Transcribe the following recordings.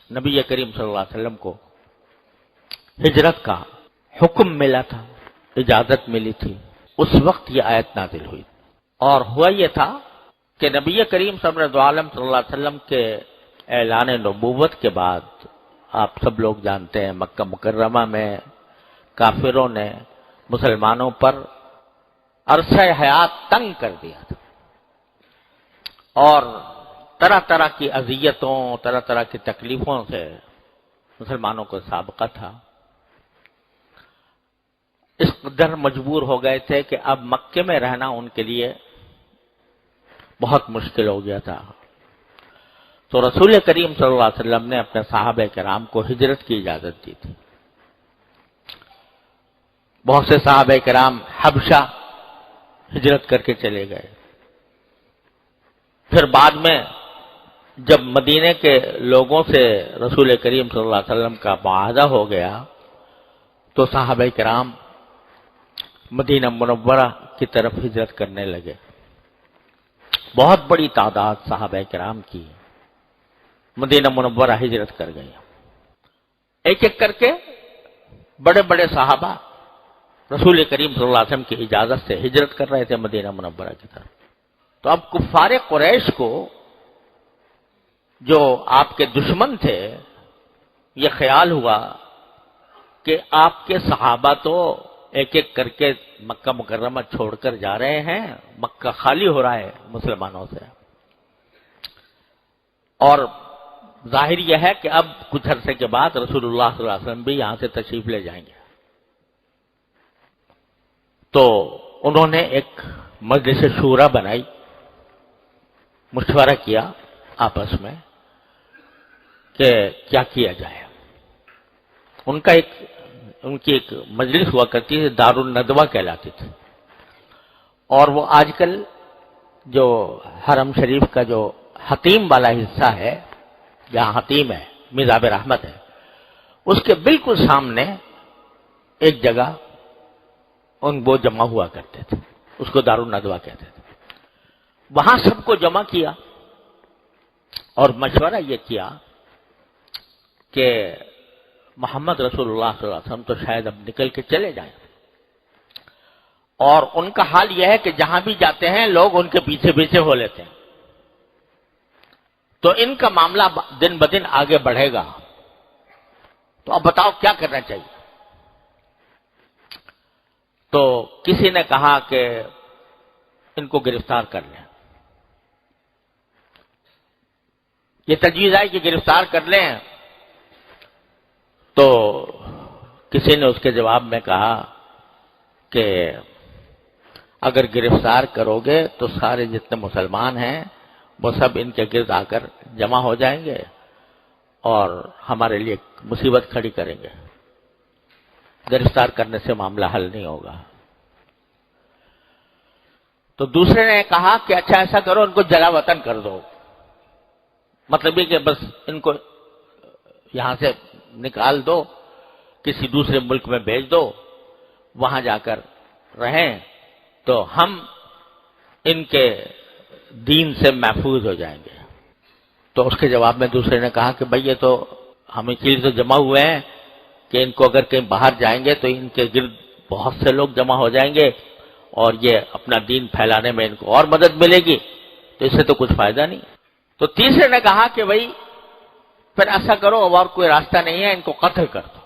نبی کریم صلی اللہ علیہ وسلم کو ہجرت کا حکم ملا تھا، اجازت ملی تھی، اس وقت یہ آیت نازل ہوئی۔ اور ہوا یہ تھا کہ نبی کریم صلی اللہ علیہ وسلم کے اعلان نبوت کے بعد آپ سب لوگ جانتے ہیں مکہ مکرمہ میں کافروں نے مسلمانوں پر عرصہ حیات تنگ کر دیا تھا، اور طرح طرح کی اذیتوں، طرح طرح کی تکلیفوں سے مسلمانوں کو سابقہ تھا۔ اس قدر مجبور ہو گئے تھے کہ اب مکے میں رہنا ان کے لیے بہت مشکل ہو گیا تھا۔ تو رسول کریم صلی اللہ علیہ وسلم نے اپنے صحابہ کرام کو ہجرت کی اجازت دی تھی۔ بہت سے صحابہ کرام حبشہ ہجرت کر کے چلے گئے۔ پھر بعد میں جب مدینے کے لوگوں سے رسول کریم صلی اللہ علیہ وسلم کا معاہدہ ہو گیا تو صحابہ کرام مدینہ منورہ کی طرف ہجرت کرنے لگے۔ بہت بڑی تعداد صحابہ کرام کی مدینہ منورہ ہجرت کر گئی۔ ایک ایک کر کے بڑے بڑے صحابہ رسول کریم صلی اللہ علیہ وسلم کی اجازت سے ہجرت کر رہے تھے مدینہ منورہ کی طرف۔ تو اب کفار قریش کو جو آپ کے دشمن تھے، یہ خیال ہوا کہ آپ کے صحابہ تو ایک ایک کر کے مکہ مکرمہ چھوڑ کر جا رہے ہیں، مکہ خالی ہو رہا ہے مسلمانوں سے، اور ظاہر یہ ہے کہ اب کچھ عرصے کے بعد رسول اللہ صلی اللہ علیہ وسلم بھی یہاں سے تشریف لے جائیں گے۔ تو انہوں نے ایک مجلس شورا بنائی، مشورہ کیا آپس میں کہ کیا کیا جائے۔ ان کی ایک مجلس ہوا کرتی تھی، دار الندوہ کہلاتی تھی، اور وہ آج کل جو حرم شریف کا جو حتیم والا حصہ ہے، جہاں حتیم ہے، مزاب رحمت ہے، اس کے بالکل سامنے ایک جگہ وہ جمع ہوا کرتے تھے، اس کو دار الندوہ کہتے تھے۔ وہاں سب کو جمع کیا اور مشورہ یہ کیا کہ محمد رسول اللہ صلی اللہ علیہ وسلم تو شاید اب نکل کے چلے جائیں، اور ان کا حال یہ ہے کہ جہاں بھی جاتے ہیں لوگ ان کے پیچھے پیچھے ہو لیتے ہیں، تو ان کا معاملہ دن بدن آگے بڑھے گا، تو اب بتاؤ کیا کرنا چاہیے۔ تو کسی نے کہا کہ ان کو گرفتار کر لیں۔ یہ تجویز آئی کہ گرفتار کر لیں، تو کسی نے اس کے جواب میں کہا کہ اگر گرفتار کرو گے تو سارے جتنے مسلمان ہیں وہ سب ان کے گرد آ کر جمع ہو جائیں گے اور ہمارے لیے مصیبت کھڑی کریں گے، گرفتار کرنے سے معاملہ حل نہیں ہوگا۔ تو دوسرے نے کہا کہ اچھا ایسا کرو، ان کو جلا وطن کر دو، مطلب یہ کہ بس ان کو یہاں سے نکال دو، کسی دوسرے ملک میں بھیج دو، وہاں جا کر رہیں تو ہم ان کے دین سے محفوظ ہو جائیں گے۔ تو اس کے جواب میں دوسرے نے کہا کہ بھئی یہ تو ہم اس لیے تو جمع ہوئے ہیں کہ ان کو اگر کہیں باہر جائیں گے تو ان کے گرد بہت سے لوگ جمع ہو جائیں گے اور یہ اپنا دین پھیلانے میں ان کو اور مدد ملے گی، تو اس سے تو کچھ فائدہ نہیں۔ تو تیسرے نے کہا کہ بھئی پھر ایسا کرو، اور کوئی راستہ نہیں ہے، ان کو قتل کر دو۔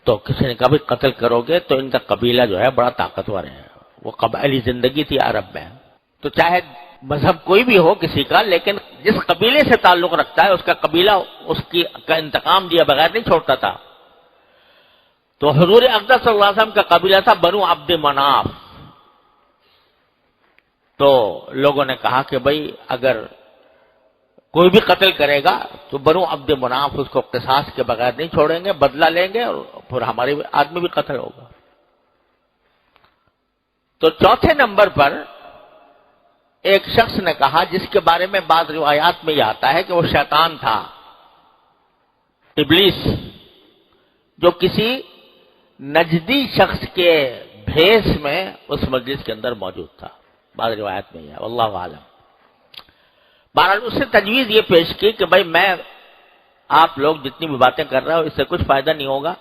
تو کسی نے کہا بھی قتل کرو گے تو ان کا قبیلہ جو ہے بڑا طاقتور ہے، وہ قبائلی زندگی تھی عرب میں، تو چاہے مذہب کوئی بھی ہو کسی کا، لیکن جس قبیلے سے تعلق رکھتا ہے اس کا قبیلہ اس کا انتقام دیا بغیر نہیں چھوڑتا تھا۔ تو حضور اقدس صلی اللہ علیہ وسلم کا قبیلہ تھا بنو عبد مناف۔ تو لوگوں نے کہا کہ بھئی اگر کوئی بھی قتل کرے گا تو بنو عبد مناف اس کو قصاص کے بغیر نہیں چھوڑیں گے، بدلہ لیں گے اور پھر ہمارے آدمی بھی قتل ہوگا۔ تو چوتھے نمبر پر ایک شخص نے کہا، جس کے بارے میں بعض روایات میں یہ آتا ہے کہ وہ شیطان تھا، ابلیس، جو کسی نجدی شخص کے بھیس میں اس مجلس کے اندر موجود تھا، بعض روایات میں یہ ہے، واللہ عالم۔ بہرحال اس نے تجویز یہ پیش کی کہ بھائی میں آپ لوگ جتنی بھی باتیں کر رہے ہو اس سے کچھ فائدہ نہیں ہوگا،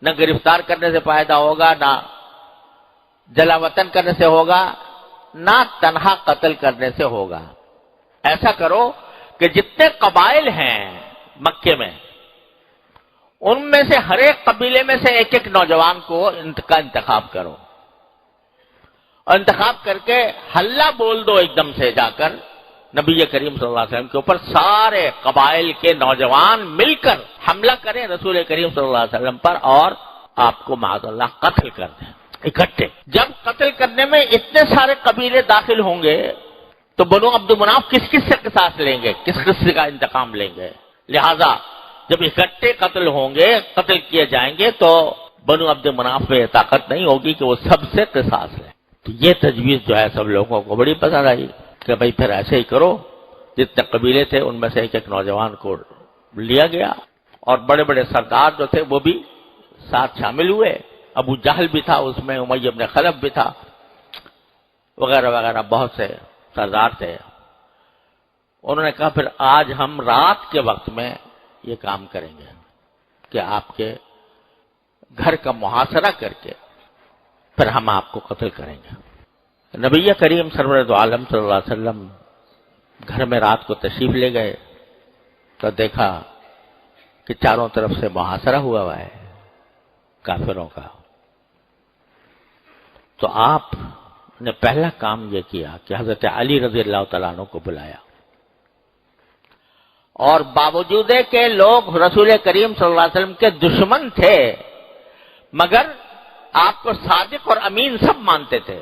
نہ گرفتار کرنے سے فائدہ ہوگا، نہ جلا وطن کرنے سے ہوگا، نہ تنہا قتل کرنے سے ہوگا۔ ایسا کرو کہ جتنے قبائل ہیں مکے میں، ان میں سے ہر ایک قبیلے میں سے ایک ایک نوجوان کو کا انتخاب کرو، اور انتخاب کر کے ہلہ بول دو ایک دم سے، جا کر نبی کریم صلی اللہ علیہ وسلم کے اوپر سارے قبائل کے نوجوان مل کر حملہ کریں رسول کریم صلی اللہ علیہ وسلم پر، اور آپ کو معاذ اللہ قتل کر دیں اکٹھے۔ جب قتل کرنے میں اتنے سارے قبیلے داخل ہوں گے تو بنو عبد مناف کس کس سے قصاص لیں گے، کس کس کا انتقام لیں گے؟ لہذا جب اکٹھے قتل ہوں گے، قتل کیے جائیں گے، تو بنو عبد مناف میں یہ طاقت نہیں ہوگی کہ وہ سب سے قصاص لیں۔ تو یہ تجویز جو ہے سب لوگوں کو بڑی پسند آئی کہ بھائی پھر ایسے ہی کرو۔ جتنے قبیلے تھے ان میں سے ایک ایک نوجوان کو لیا گیا، اور بڑے بڑے سردار جو تھے وہ بھی ساتھ شامل ہوئے۔ ابو جہل بھی تھا اس میں، امیہ بن خلف بھی تھا، وغیرہ وغیرہ بہت سے سردار تھے۔ انہوں نے کہا پھر آج ہم رات کے وقت میں یہ کام کریں گے کہ آپ کے گھر کا محاصرہ کر کے پھر ہم آپ کو قتل کریں گے۔ نبی کریم سرورد عالم صلی اللہ علیہ وسلم گھر میں رات کو تشریف لے گئے تو دیکھا کہ چاروں طرف سے محاصرہ ہوا ہے کافروں کا۔ تو آپ نے پہلا کام یہ کیا کہ حضرت علی رضی اللہ تعالیٰ عنہ کو بلایا، اور باوجود کہ لوگ رسول کریم صلی اللہ علیہ وسلم کے دشمن تھے مگر آپ کو صادق اور امین سب مانتے تھے،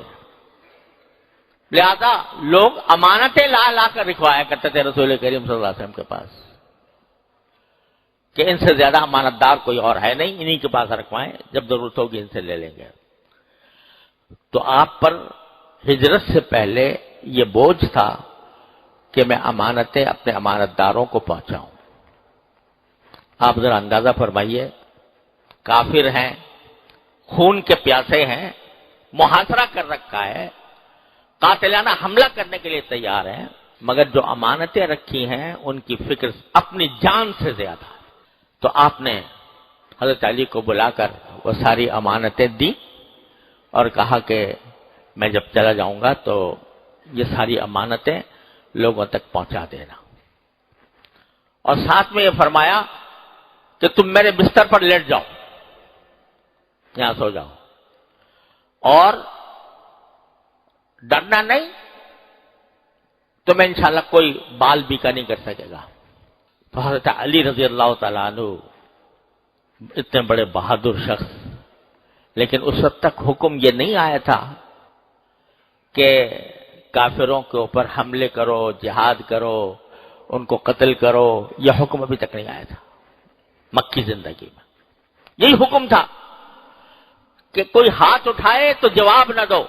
لہذا لوگ امانتیں لا لا کر رکھوایا کرتے تھے رسول کریم صلی اللہ علیہ وسلم کے پاس کہ ان سے زیادہ امانت دار کوئی اور ہے نہیں، انہی کے پاس رکھوائیں، جب ضرورت ہوگی ان سے لے لیں گے۔ تو آپ پر ہجرت سے پہلے یہ بوجھ تھا کہ میں امانتیں اپنے امانت داروں کو پہنچاؤں۔ آپ ذرا اندازہ فرمائیے، کافر ہیں، خون کے پیاسے ہیں، محاصرہ کر رکھا ہے، قاتلانہ حملہ کرنے کے لیے تیار ہیں، مگر جو امانتیں رکھی ہیں ان کی فکر اپنی جان سے زیادہ ہے۔ تو آپ نے حضرت علی کو بلا کر وہ ساری امانتیں دی اور کہا کہ میں جب چلا جاؤں گا تو یہ ساری امانتیں لوگوں تک پہنچا دینا، اور ساتھ میں یہ فرمایا کہ تم میرے بستر پر لیٹ جاؤ، یہاں سو جاؤ، اور ڈرنا نہیں، تمہیں انشاءاللہ کوئی بال بیکا نہیں کر سکے گا۔ تو حضرت علی رضی اللہ تعالیٰ عنہ اتنے بڑے بہادر شخص، لیکن اس وقت تک حکم یہ نہیں آیا تھا کہ کافروں کے اوپر حملے کرو، جہاد کرو، ان کو قتل کرو، یہ حکم ابھی تک نہیں آیا تھا مکی زندگی میں۔ یہی حکم تھا کہ کوئی ہاتھ اٹھائے تو جواب نہ دو،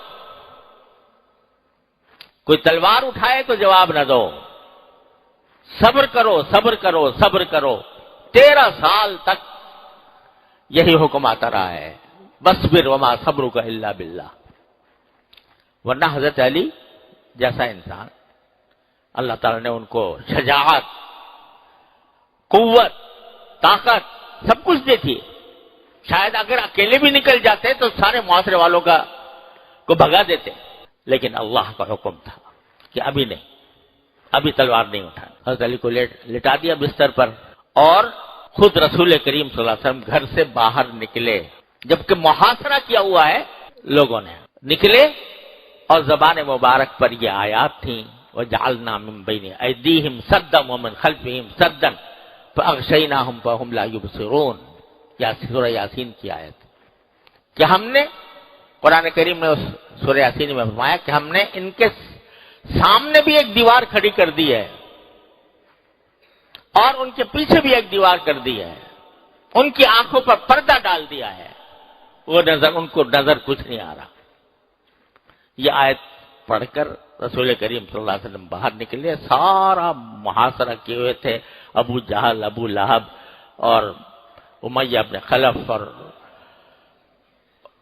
کوئی تلوار اٹھائے تو جواب نہ دو، صبر کرو صبر کرو صبر کرو۔ 13 سال تک یہی حکم آتا رہا ہے، بصبر وما صبرک الا باللہ۔ ورنہ حضرت علی جیسا انسان، اللہ تعالیٰ نے ان کو شجاعت، قوت، طاقت سب کچھ دی تھی۔ شاید اگر اکیلے بھی نکل جاتے تو سارے معاشرے والوں کو بھگا دیتے، لیکن اللہ کا حکم تھا کہ ابھی نہیں، ابھی تلوار نہیں اٹھانا۔ حضرت علی کو لٹا دیا بستر پر، اور خود رسول کریم صلی اللہ علیہ وسلم گھر سے باہر نکلے، جبکہ محاصرہ کیا ہوا ہے لوگوں نے، نکلے اور زبان مبارک پر یہ آیات تھیں، وَجَعَلْنَا مِن بَيْنِ أَيْدِيهِمْ سَدًّا وَمِنْ خَلْفِهِمْ سَدًّا فَأَغْشَيْنَاهُمْ فَهُمْ لَا يُبْصِرُونَ۔ یا سورہ یاسین کی آیت کہ ہم نے، قرآن کریم نے اس سورہ یاسین میں فرمایا کہ ہم نے ان کے سامنے بھی ایک دیوار کھڑی کر دی ہے اور ان کے پیچھے بھی ایک دیوار کر دی ہے، ان کی آنکھوں پر پردہ ڈال دیا ہے، وہ ان کو نظر کچھ نہیں آ رہا۔ یہ آیت پڑھ کر رسول کریم صلی اللہ علیہ وسلم باہر نکلے، سارا محاصرہ کیے ہوئے تھے ابو جہل، ابو لہب اور امیہ بن خلف اور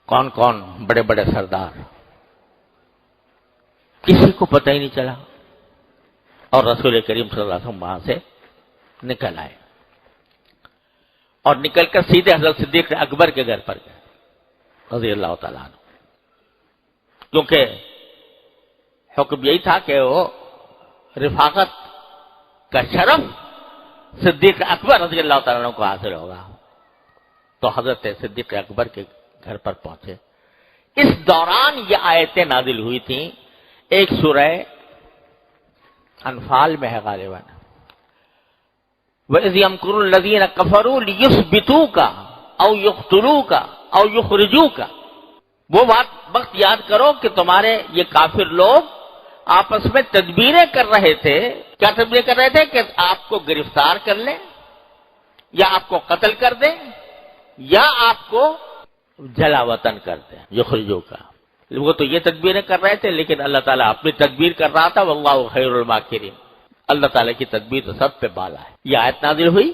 کون کون بڑے بڑے سردار، کسی کو پتہ ہی نہیں چلا، اور رسول کریم صلی اللہ علیہ وسلم وہاں سے نکل آئے۔ اور نکل کر سیدھے حضرت صدیق اکبر کے گھر پر گئے رضی اللہ تعالیٰ عنہ، کیونکہ حکم یہی تھا کہ وہ رفاقت کا شرف صدیق اکبر رضی اللہ تعالیٰ عنہ کو حاصل ہوگا۔ تو حضرت صدیق اکبر کے گھر پر پہنچے۔ اس دوران یہ آیتیں نازل ہوئی تھیں، ایک سورہ انفال میں ہے غالباً، وَإِذْ يَمْكُرُ الَّذِينَ كَفَرُوا لِيُثْبِتُوكَ أَوْ يُقْتُلُوكَ أَوْ يُخْرِجُوكَ۔ وہ وقت یاد کرو کہ تمہارے یہ کافر لوگ آپس میں تدبیریں کر رہے تھے۔ کیا تدبیر کر رہے تھے؟ کہ آپ کو گرفتار کر لیں، یا آپ کو قتل کر دیں، یا آپ کو جلا وطن کر دیں، یخرجوک۔ وہ تو یہ تدبیریں کر رہے تھے، لیکن اللہ تعالیٰ اپنی تدبیر کر رہا تھا، واللہ خیر الماکرین۔ اللہ تعالیٰ کی تدبیر تو سب پہ بالا ہے۔ یہ آیت نازل ہوئی